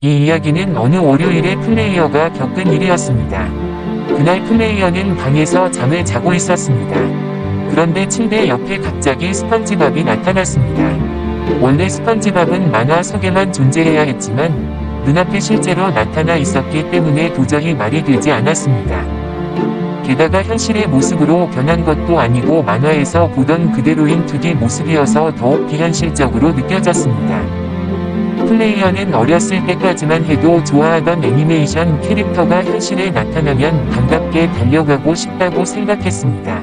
이 이야기는 어느 월요일에 플레이어가 겪은 일이었습니다. 그날 플레이어는 방에서 잠을 자고 있었습니다. 그런데 침대 옆에 갑자기 스펀지밥이 나타났습니다. 원래 스펀지밥은 만화 속에만 존재해야 했지만 눈앞에 실제로 나타나 있었기 때문에 도저히 말이 되지 않았습니다. 게다가 현실의 모습으로 변한 것도 아니고 만화에서 보던 그대로인 2D 모습이어서 더욱 비현실적으로 느껴졌습니다. 플레이어는 어렸을 때까지만 해도 좋아하던 애니메이션 캐릭터가 현실에 나타나면 반갑게 달려가고 싶다고 생각했습니다.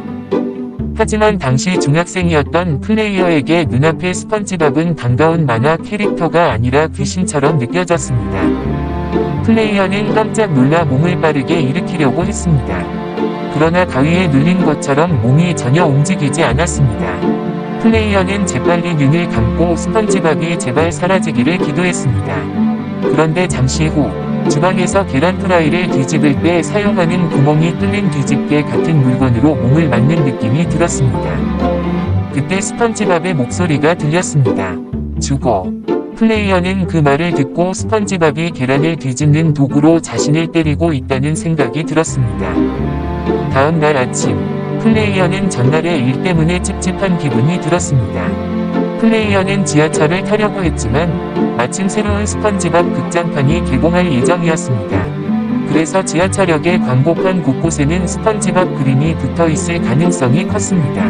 하지만 당시 중학생이었던 플레이어에게 눈앞의 스펀지밥은 반가운 만화 캐릭터가 아니라 귀신처럼 느껴졌습니다. 플레이어는 깜짝 놀라 몸을 빠르게 일으키려고 했습니다. 그러나 가위에 눌린 것처럼 몸이 전혀 움직이지 않았습니다. 플레이어는 재빨리 눈을 감고 스펀지밥이 제발 사라지기를 기도했습니다. 그런데 잠시 후 주방에서 계란 프라이를 뒤집을 때 사용하는 구멍이 뚫린 뒤집개 같은 물건으로 몸을 맞는 느낌이 들었습니다. 그때 스펀지밥의 목소리가 들렸습니다. 죽어. 플레이어는 그 말을 듣고 스펀지밥이 계란을 뒤집는 도구로 자신을 때리고 있다는 생각이 들었습니다. 다음 날 아침, 플레이어는 전날의 일 때문에 찝찝한 기분이 들었습니다. 플레이어는 지하철을 타려고 했지만 마침 새로운 스펀지밥 극장판이 개봉할 예정이었습니다. 그래서 지하철역의 광고판 곳곳에는 스펀지밥 그림이 붙어있을 가능성이 컸습니다.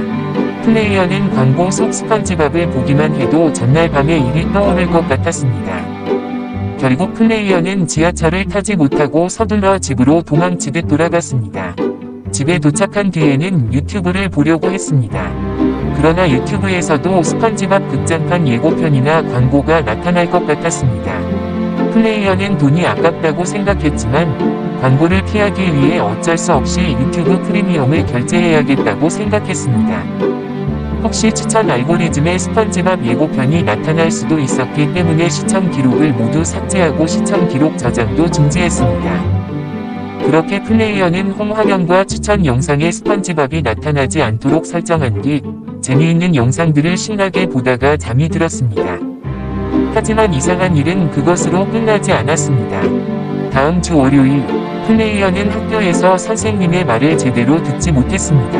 플레이어는 광고 속 스펀지밥을 보기만 해도 전날 밤의 일이 떠오를 것 같았습니다. 결국 플레이어는 지하철을 타지 못하고 서둘러 집으로 도망치듯 돌아갔습니다. 집에 도착한 뒤에는 유튜브를 보려고 했습니다. 그러나 유튜브에서도 스펀지밥 극장판 예고편이나 광고가 나타날 것 같았습니다. 플레이어는 돈이 아깝다고 생각했지만 광고를 피하기 위해 어쩔 수 없이 유튜브 프리미엄을 결제해야겠다고 생각했습니다. 혹시 추천 알고리즘에 스펀지밥 예고편이 나타날 수도 있었기 때문에 시청 기록을 모두 삭제하고 시청 기록 저장도 중지했습니다. 그렇게 플레이어는 홈 화면과 추천 영상에 스펀지밥이 나타나지 않도록 설정한 뒤 재미있는 영상들을 신나게 보다가 잠이 들었습니다. 하지만 이상한 일은 그것으로 끝나지 않았습니다. 다음 주 월요일, 플레이어는 학교에서 선생님의 말을 제대로 듣지 못했습니다.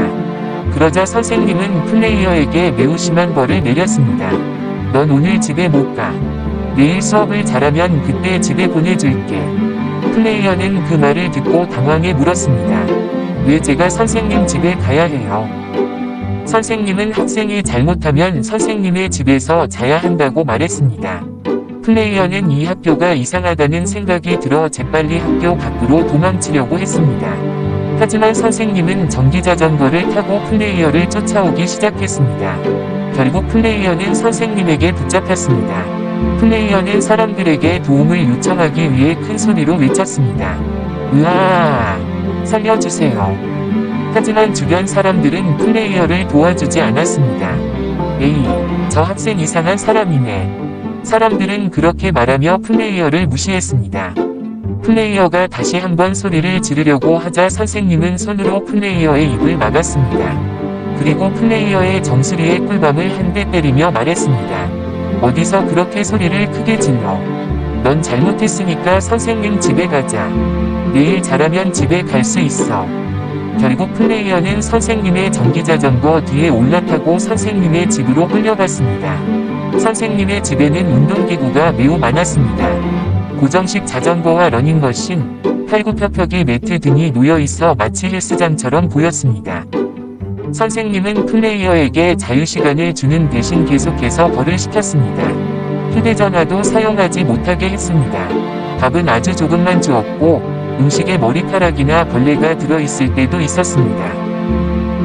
그러자 선생님은 플레이어에게 매우 심한 벌을 내렸습니다. 넌 오늘 집에 못 가. 내일 수업을 잘하면 그때 집에 보내줄게. 플레이어는 그 말을 듣고 당황해 물었습니다. 왜 제가 선생님 집에 가야 해요? 선생님은 학생이 잘못하면 선생님의 집에서 자야 한다고 말했습니다. 플레이어는 이 학교가 이상하다는 생각이 들어 재빨리 학교 밖으로 도망치려고 했습니다. 하지만 선생님은 전기자전거를 타고 플레이어를 쫓아오기 시작했습니다. 결국 플레이어는 선생님에게 붙잡혔습니다. 플레이어는 사람들에게 도움을 요청하기 위해 큰 소리로 외쳤습니다. 으아! 살려주세요. 하지만 주변 사람들은 플레이어를 도와주지 않았습니다. 에이, 저 학생 이상한 사람이네. 사람들은 그렇게 말하며 플레이어를 무시했습니다. 플레이어가 다시 한번 소리를 지르려고 하자 선생님은 손으로 플레이어의 입을 막았습니다. 그리고 플레이어의 정수리에 꿀밤을 한 대 때리며 말했습니다. 어디서 그렇게 소리를 크게 질러. 넌 잘못했으니까 선생님 집에 가자. 내일 잘하면 집에 갈 수 있어. 결국 플레이어는 선생님의 전기자전거 뒤에 올라타고 선생님의 집으로 끌려갔습니다. 선생님의 집에는 운동기구가 매우 많았습니다. 고정식 자전거와 러닝머신, 팔굽혀펴기 매트 등이 놓여있어 마치 헬스장처럼 보였습니다. 선생님은 플레이어에게 자유시간을 주는 대신 계속해서 벌을 시켰습니다. 휴대전화도 사용하지 못하게 했습니다. 밥은 아주 조금만 주었고 음식에 머리카락이나 벌레가 들어있을 때도 있었습니다.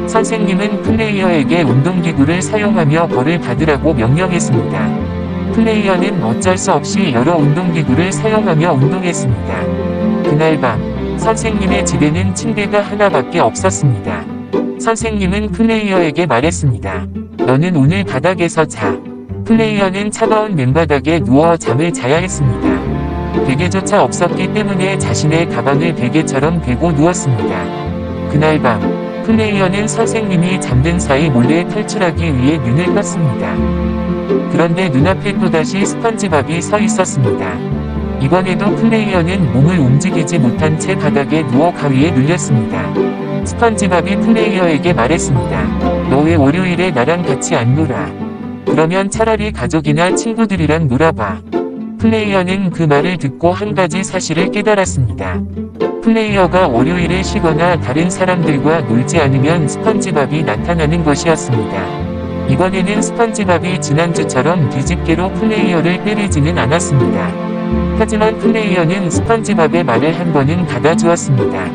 선생님은 플레이어에게 운동기구를 사용하며 벌을 받으라고 명령했습니다. 플레이어는 어쩔 수 없이 여러 운동기구를 사용하며 운동했습니다. 그날 밤, 선생님의 집에는 침대가 하나밖에 없었습니다. 선생님은 플레이어에게 말했습니다. 너는 오늘 바닥에서 자. 플레이어는 차가운 맨바닥에 누워 잠을 자야 했습니다. 베개조차 없었기 때문에 자신의 가방을 베개처럼 베고 누웠습니다. 그날 밤, 플레이어는 선생님이 잠든 사이 몰래 탈출하기 위해 눈을 떴습니다. 그런데 눈앞에 또다시 스펀지밥이 서 있었습니다. 이번에도 플레이어는 몸을 움직이지 못한 채 바닥에 누워 가위에 눌렸습니다. 스펀지밥이 플레이어에게 말했습니다. 너 왜 월요일에 나랑 같이 안 놀아? 그러면 차라리 가족이나 친구들이랑 놀아봐. 플레이어는 그 말을 듣고 한 가지 사실을 깨달았습니다. 플레이어가 월요일에 쉬거나 다른 사람들과 놀지 않으면 스펀지밥이 나타나는 것이었습니다. 이번에는 스펀지밥이 지난주처럼 뒤집개로 플레이어를 때리지는 않았습니다. 하지만 플레이어는 스펀지밥의 말을 한 번은 받아주었습니다.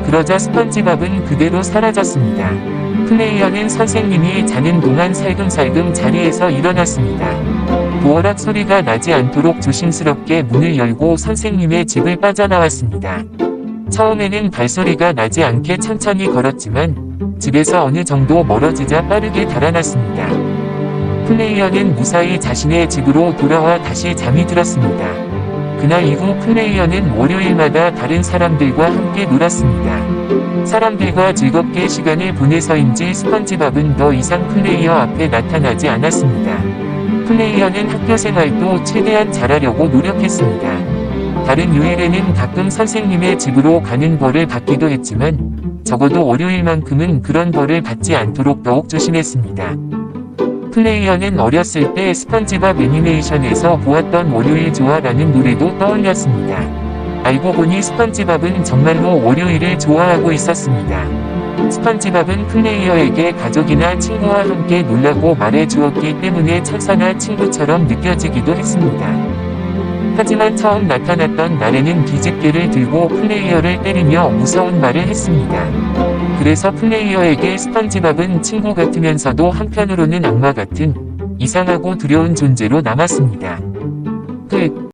그러자 스펀지밥은 그대로 사라졌습니다. 플레이어는 선생님이 자는 동안 살금살금 자리에서 일어났습니다. 보어락 소리가 나지 않도록 조심스럽게 문을 열고 선생님의 집을 빠져나왔습니다. 처음에는 발소리가 나지 않게 천천히 걸었지만 집에서 어느 정도 멀어지자 빠르게 달아났습니다. 플레이어는 무사히 자신의 집으로 돌아와 다시 잠이 들었습니다. 그날 이후 플레이어는 월요일마다 다른 사람들과 함께 놀았습니다. 사람들과 즐겁게 시간을 보내서인지 스펀지밥은 더 이상 플레이어 앞에 나타나지 않았습니다. 플레이어는 학교 생활도 최대한 잘하려고 노력했습니다. 다른 요일에는 가끔 선생님의 집으로 가는 벌을 받기도 했지만 적어도 월요일만큼은 그런 벌을 받지 않도록 더욱 조심했습니다. 플레이어는 어렸을 때 스펀지밥 애니메이션에서 보았던 월요일 좋아라는 노래도 떠올렸습니다. 알고 보니 스펀지밥은 정말로 월요일을 좋아하고 있었습니다. 스펀지밥은 플레이어에게 가족이나 친구와 함께 놀라고 말해 주었기 때문에 천사나 친구처럼 느껴지기도 했습니다. 하지만 처음 나타났던 날에는 뒤집개를 들고 플레이어를 때리며 무서운 말을 했습니다. 그래서 플레이어에게 스펀지밥은 친구 같으면서도 한편으로는 악마 같은 이상하고 두려운 존재로 남았습니다. 끝.